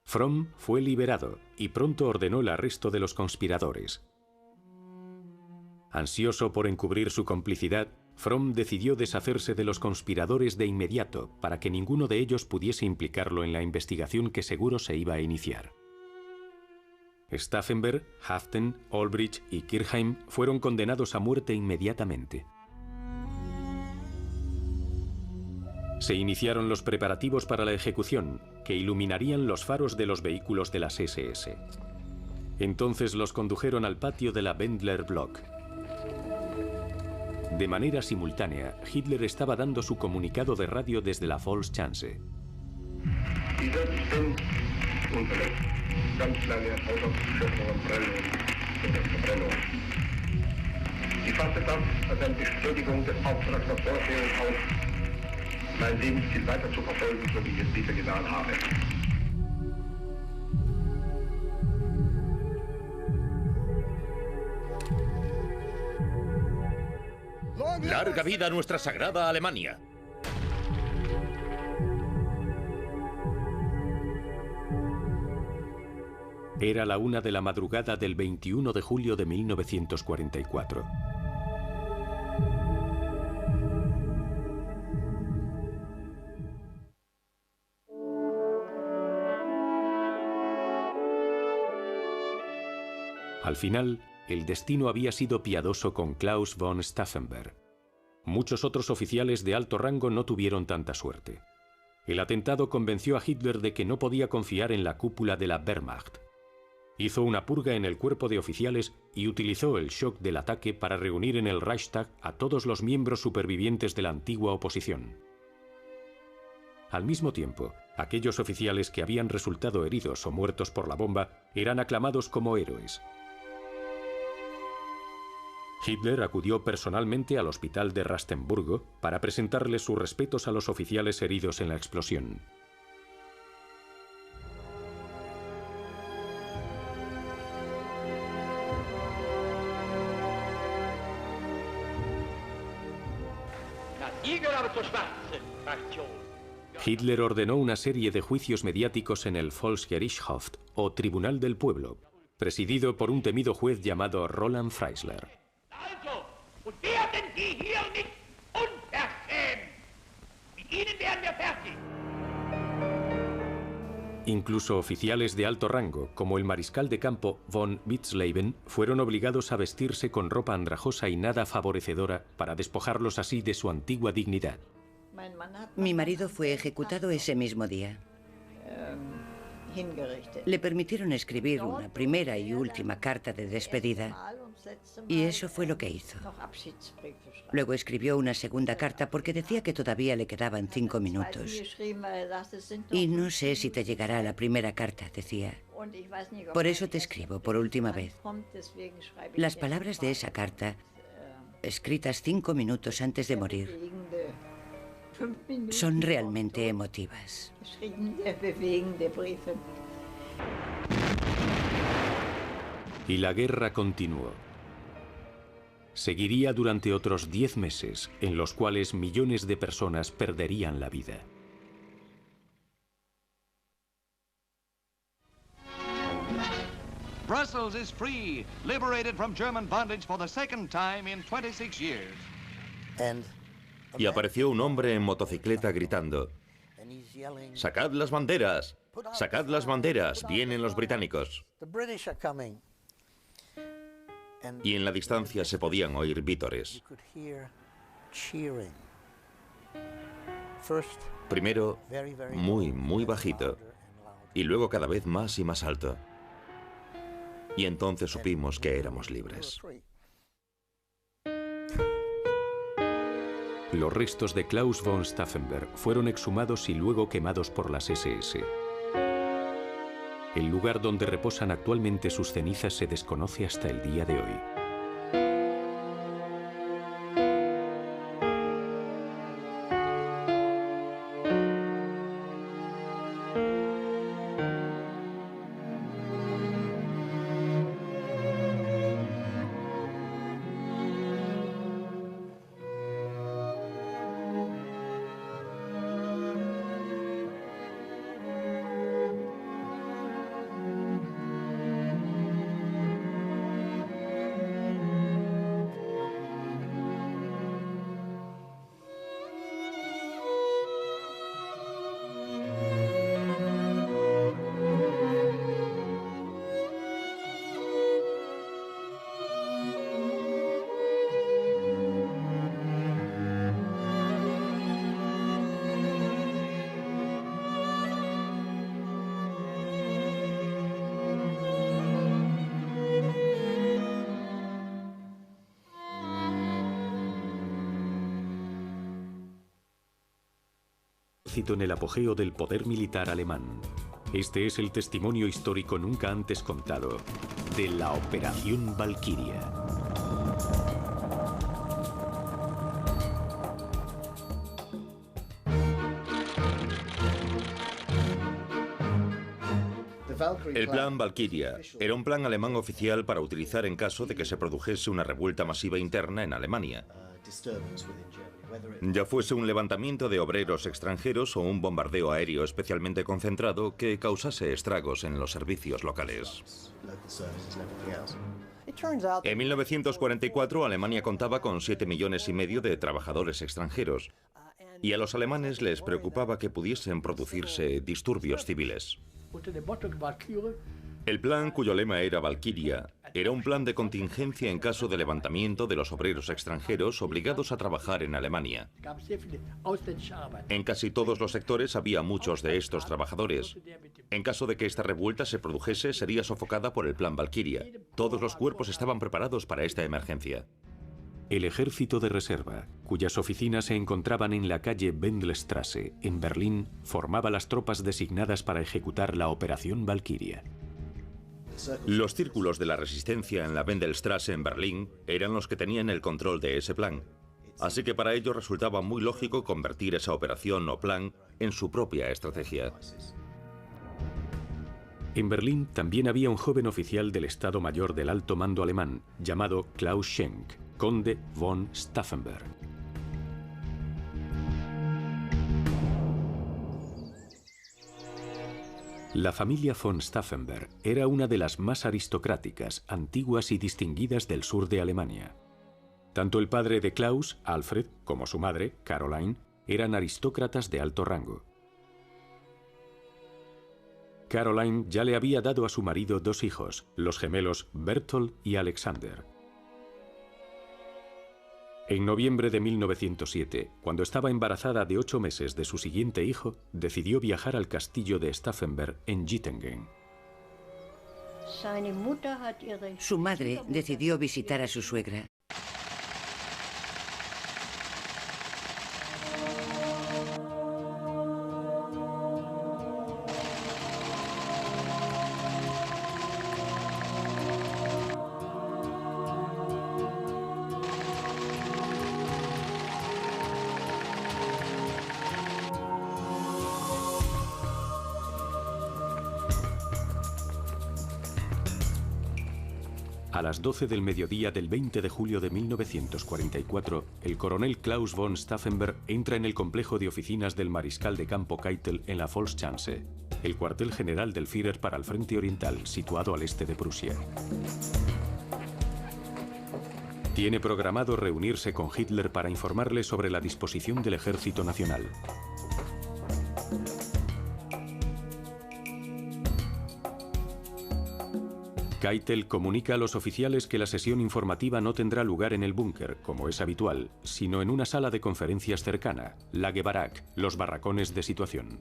Fromm fue liberado y pronto ordenó el arresto de los conspiradores. Ansioso por encubrir su complicidad, Fromm decidió deshacerse de los conspiradores de inmediato para que ninguno de ellos pudiese implicarlo en la investigación que seguro se iba a iniciar. Stauffenberg, Haftern, Olbricht y Kirchheim fueron condenados a muerte inmediatamente. Se iniciaron los preparativos para la ejecución, que iluminarían los faros de los vehículos de las SS. Entonces los condujeron al patio de la Wendler Block. De manera simultánea, Hitler estaba dando su comunicado de radio desde la Volkschanze. ¡Larga vida a nuestra sagrada Alemania! Era la 1 de la madrugada del 21 de julio de 1944. Al final, el destino había sido piadoso con Klaus von Stauffenberg. Muchos otros oficiales de alto rango no tuvieron tanta suerte. El atentado convenció a Hitler de que no podía confiar en la cúpula de la Wehrmacht. Hizo una purga en el cuerpo de oficiales y utilizó el shock del ataque para reunir en el Reichstag a todos los miembros supervivientes de la antigua oposición. Al mismo tiempo, aquellos oficiales que habían resultado heridos o muertos por la bomba eran aclamados como héroes. Hitler acudió personalmente al hospital de Rastenburgo para presentarle sus respetos a los oficiales heridos en la explosión. Hitler ordenó una serie de juicios mediáticos en el Volksgerichtshof, o Tribunal del Pueblo, presidido por un temido juez llamado Roland Freisler. Incluso oficiales de alto rango, como el mariscal de campo von Witzleben, fueron obligados a vestirse con ropa andrajosa y nada favorecedora para despojarlos así de su antigua dignidad. Mi marido fue ejecutado ese mismo día. Le permitieron escribir una primera y última carta de despedida, y eso fue lo que hizo. Luego escribió una segunda carta porque decía que todavía le quedaban 5 minutos. Y no sé si te llegará la primera carta, decía. Por eso te escribo por última vez. Las palabras de esa carta, escritas 5 minutos antes de morir, son realmente emotivas. Y la guerra continuó. Seguiría durante otros 10 meses, en los cuales millones de personas perderían la vida. Brussels is free, liberated from German bondage for the second time in 26 years. Y apareció un hombre en motocicleta gritando: ¡Sacad las banderas! ¡Sacad las banderas! ¡Vienen los británicos! Y en la distancia se podían oír vítores. Primero, muy, muy bajito, y luego cada vez más y más alto. Y entonces supimos que éramos libres. Los restos de Klaus von Stauffenberg fueron exhumados y luego quemados por las SS. El lugar donde reposan actualmente sus cenizas se desconoce hasta el día de hoy. En el apogeo del poder militar alemán. Este es el testimonio histórico nunca antes contado de la Operación Valquiria. El plan Valkyria era un plan alemán oficial para utilizar en caso de que se produjese una revuelta masiva interna en Alemania. Ya fuese un levantamiento de obreros extranjeros o un bombardeo aéreo especialmente concentrado que causase estragos en los servicios locales. En 1944 Alemania contaba con 7,5 millones de trabajadores extranjeros y a los alemanes les preocupaba que pudiesen producirse disturbios civiles. El plan, cuyo lema era Valkyria, era un plan de contingencia en caso de levantamiento de los obreros extranjeros obligados a trabajar en Alemania. En casi todos los sectores había muchos de estos trabajadores. En caso de que esta revuelta se produjese, sería sofocada por el plan Valkyria. Todos los cuerpos estaban preparados para esta emergencia. El ejército de reserva, cuyas oficinas se encontraban en la calle Wendelstraße, en Berlín, formaba las tropas designadas para ejecutar la Operación Valkyria. Los círculos de la resistencia en la Wendelstraße en Berlín eran los que tenían el control de ese plan. Así que para ellos resultaba muy lógico convertir esa operación o plan en su propia estrategia. En Berlín también había un joven oficial del Estado Mayor del Alto Mando alemán, llamado Klaus Schenk, conde von Stauffenberg. La familia von Stauffenberg era una de las más aristocráticas, antiguas y distinguidas del sur de Alemania. Tanto el padre de Klaus, Alfred, como su madre, Caroline, eran aristócratas de alto rango. Caroline ya le había dado a su marido 2 hijos, los gemelos Berthold y Alexander. En noviembre de 1907, cuando estaba embarazada de 8 meses de su siguiente hijo, decidió viajar al castillo de Stauffenberg en Gittingen. Su madre decidió visitar a su suegra. A las 12 del mediodía del 20 de julio de 1944, el coronel Klaus von Stauffenberg entra en el complejo de oficinas del mariscal de campo Keitel en la Volksschanze, el cuartel general del Führer para el Frente Oriental, situado al este de Prusia. Tiene programado reunirse con Hitler para informarle sobre la disposición del Ejército Nacional. Keitel comunica a los oficiales que la sesión informativa no tendrá lugar en el búnker, como es habitual, sino en una sala de conferencias cercana, Lagerbarak, los barracones de situación.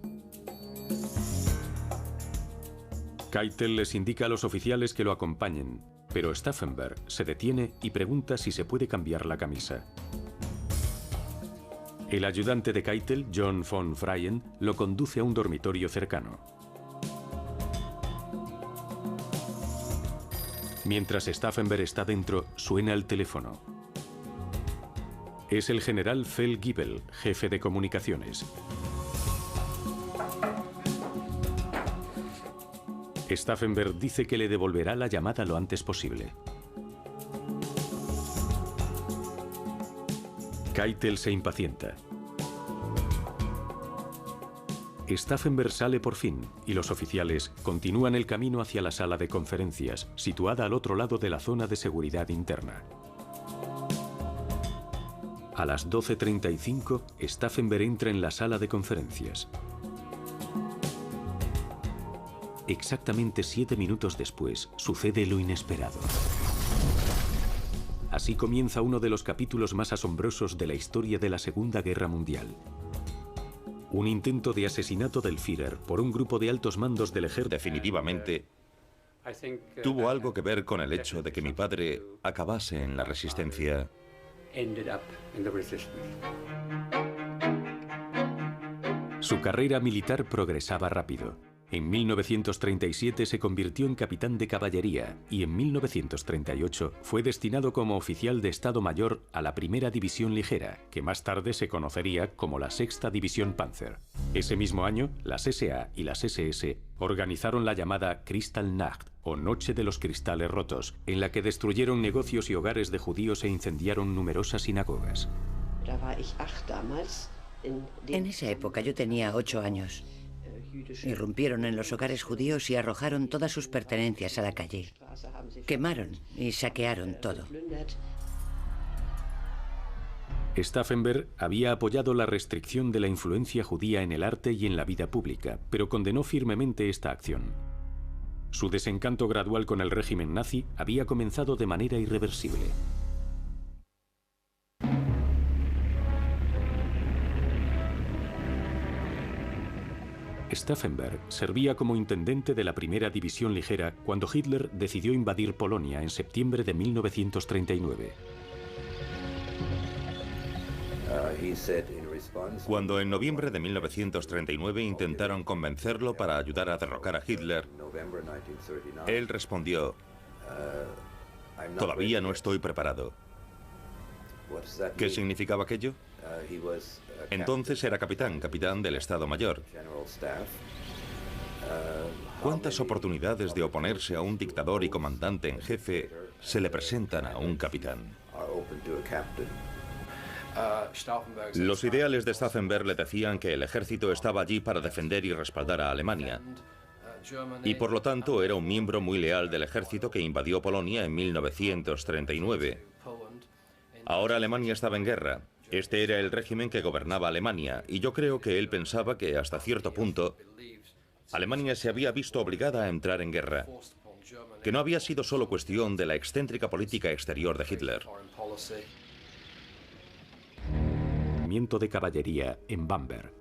Keitel les indica a los oficiales que lo acompañen, pero Stauffenberg se detiene y pregunta si se puede cambiar la camisa. El ayudante de Keitel, John von Freyen, lo conduce a un dormitorio cercano. Mientras Stauffenberg está dentro, suena el teléfono. Es el general Feldgiebel, jefe de comunicaciones. Stauffenberg dice que le devolverá la llamada lo antes posible. Keitel se impacienta. Stauffenberg sale por fin y los oficiales continúan el camino hacia la sala de conferencias, situada al otro lado de la zona de seguridad interna. A las 12:35, Stauffenberg entra en la sala de conferencias. Exactamente 7 minutos después, sucede lo inesperado. Así comienza uno de los capítulos más asombrosos de la historia de la Segunda Guerra Mundial. Un intento de asesinato del Führer por un grupo de altos mandos del ejército. Definitivamente, tuvo algo que ver con el hecho de que mi padre acabase en la resistencia. Su carrera militar progresaba rápido. En 1937 se convirtió en capitán de caballería y en 1938 fue destinado como oficial de Estado Mayor a la Primera División Ligera, que más tarde se conocería como la Sexta División Panzer. Ese mismo año, las SA y las SS organizaron la llamada Kristallnacht, o Noche de los Cristales Rotos, en la que destruyeron negocios y hogares de judíos e incendiaron numerosas sinagogas. En esa época yo tenía 8 años. Irrumpieron en los hogares judíos y arrojaron todas sus pertenencias a la calle. Quemaron y saquearon todo. Stauffenberg había apoyado la restricción de la influencia judía en el arte y en la vida pública, pero condenó firmemente esta acción. Su desencanto gradual con el régimen nazi había comenzado de manera irreversible. Stauffenberg servía como intendente de la Primera División Ligera cuando Hitler decidió invadir Polonia en septiembre de 1939. Cuando en noviembre de 1939 intentaron convencerlo para ayudar a derrocar a Hitler, él respondió: "Todavía no estoy preparado". ¿Qué significaba aquello? Entonces era capitán del Estado Mayor. ¿Cuántas oportunidades de oponerse a un dictador y comandante en jefe se le presentan a un capitán? Los ideales de Stauffenberg le decían que el ejército estaba allí para defender y respaldar a Alemania. Y por lo tanto era un miembro muy leal del ejército que invadió Polonia en 1939. Ahora Alemania estaba en guerra. Este era el régimen que gobernaba Alemania, y yo creo que él pensaba que hasta cierto punto Alemania se había visto obligada a entrar en guerra, que no había sido solo cuestión de la excéntrica política exterior de Hitler. regimiento de caballería en Bamberg.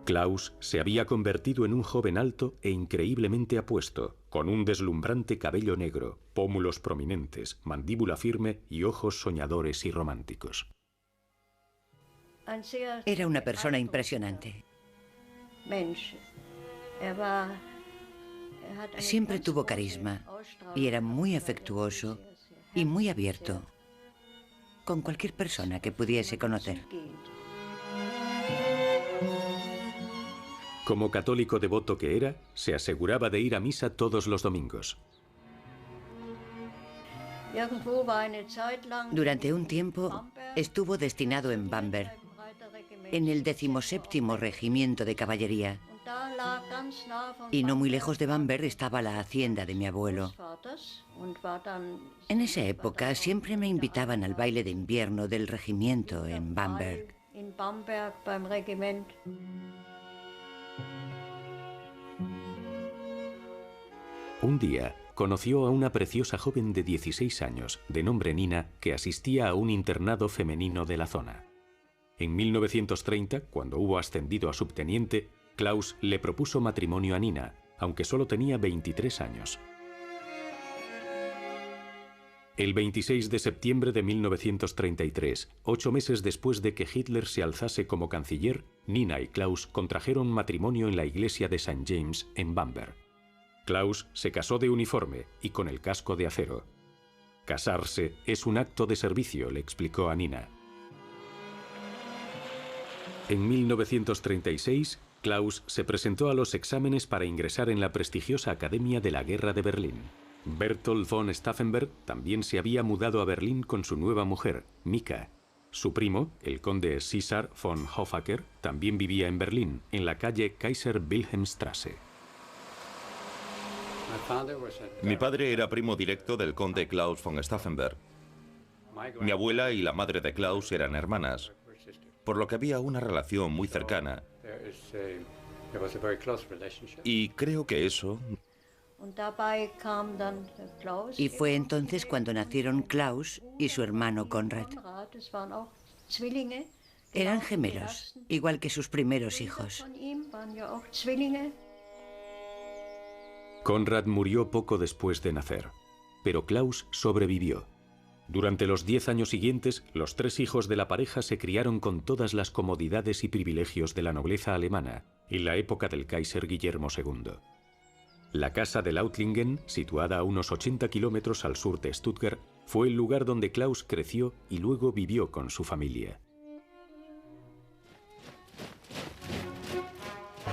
Klaus se había convertido en un joven alto e increíblemente apuesto, con un deslumbrante cabello negro, pómulos prominentes, mandíbula firme y ojos soñadores y románticos. Era una persona impresionante. Siempre tuvo carisma y era muy afectuoso y muy abierto con cualquier persona que pudiese conocer. Como católico devoto que era, se aseguraba de ir a misa todos los domingos. Durante un tiempo estuvo destinado en Bamberg, en el 17º Regimiento de Caballería. Y no muy lejos de Bamberg estaba la hacienda de mi abuelo. En esa época siempre me invitaban al baile de invierno del regimiento en Bamberg. Un día conoció a una preciosa joven de 16 años, de nombre Nina, que asistía a un internado femenino de la zona. En 1930, cuando hubo ascendido a subteniente, Klaus le propuso matrimonio a Nina, aunque solo tenía 23 años. El 26 de septiembre de 1933, 8 meses después de que Hitler se alzase como canciller, Nina y Klaus contrajeron matrimonio en la iglesia de St. James en Bamberg. Klaus se casó de uniforme y con el casco de acero. Casarse es un acto de servicio, le explicó a Nina. En 1936, Klaus se presentó a los exámenes para ingresar en la prestigiosa Academia de la Guerra de Berlín. Berthold von Stauffenberg también se había mudado a Berlín con su nueva mujer, Mika. Su primo, el conde César von Hoffacker, también vivía en Berlín, en la calle Kaiser Wilhelmstrasse. Mi padre era primo directo del conde Klaus von Stauffenberg. Mi abuela y la madre de Klaus eran hermanas, por lo que había una relación muy cercana. Y creo que eso... Y fue entonces cuando nacieron Klaus y su hermano Konrad. Eran gemelos, igual que sus primeros hijos. Konrad murió poco después de nacer, pero Klaus sobrevivió. Durante los 10 años siguientes, los 3 hijos de la pareja se criaron con todas las comodidades y privilegios de la nobleza alemana, en la época del Kaiser Guillermo II. La casa de Lautlingen, situada a unos 80 kilómetros al sur de Stuttgart, fue el lugar donde Klaus creció y luego vivió con su familia.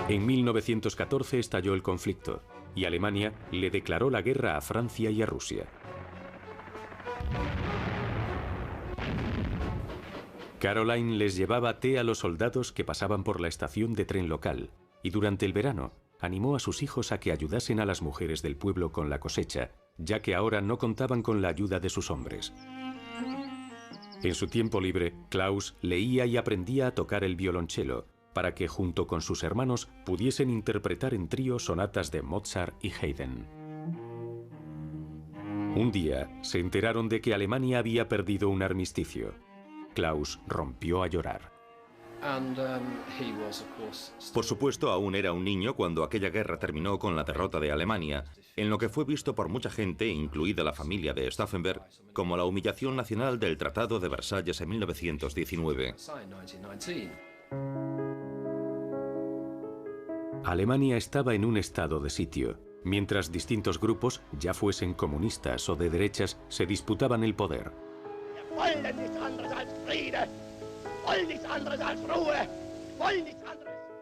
En 1914 estalló el conflicto y Alemania le declaró la guerra a Francia y a Rusia. Caroline les llevaba té a los soldados que pasaban por la estación de tren local y durante el verano animó a sus hijos a que ayudasen a las mujeres del pueblo con la cosecha, ya que ahora no contaban con la ayuda de sus hombres. En su tiempo libre, Klaus leía y aprendía a tocar el violonchelo, para que junto con sus hermanos pudiesen interpretar en trío sonatas de Mozart y Haydn. Un día se enteraron de que Alemania había perdido un armisticio. Klaus rompió a llorar. Por supuesto, aún era un niño cuando aquella guerra terminó con la derrota de Alemania, en lo que fue visto por mucha gente, incluida la familia de Stauffenberg, como la humillación nacional del Tratado de Versalles en 1919. Alemania estaba en un estado de sitio, mientras distintos grupos, ya fuesen comunistas o de derechas, se disputaban el poder.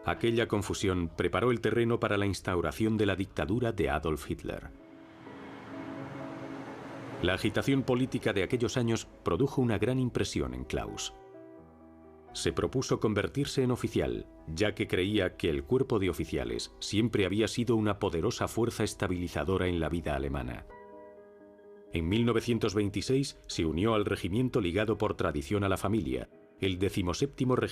Aquella confusión preparó el terreno para la instauración de la dictadura de Adolf Hitler. La agitación política de aquellos años produjo una gran impresión en Klaus. Se propuso convertirse en oficial, ya que creía que el cuerpo de oficiales siempre había sido una poderosa fuerza estabilizadora en la vida alemana. En 1926 se unió al regimiento ligado por tradición a la familia, el 17º Regimiento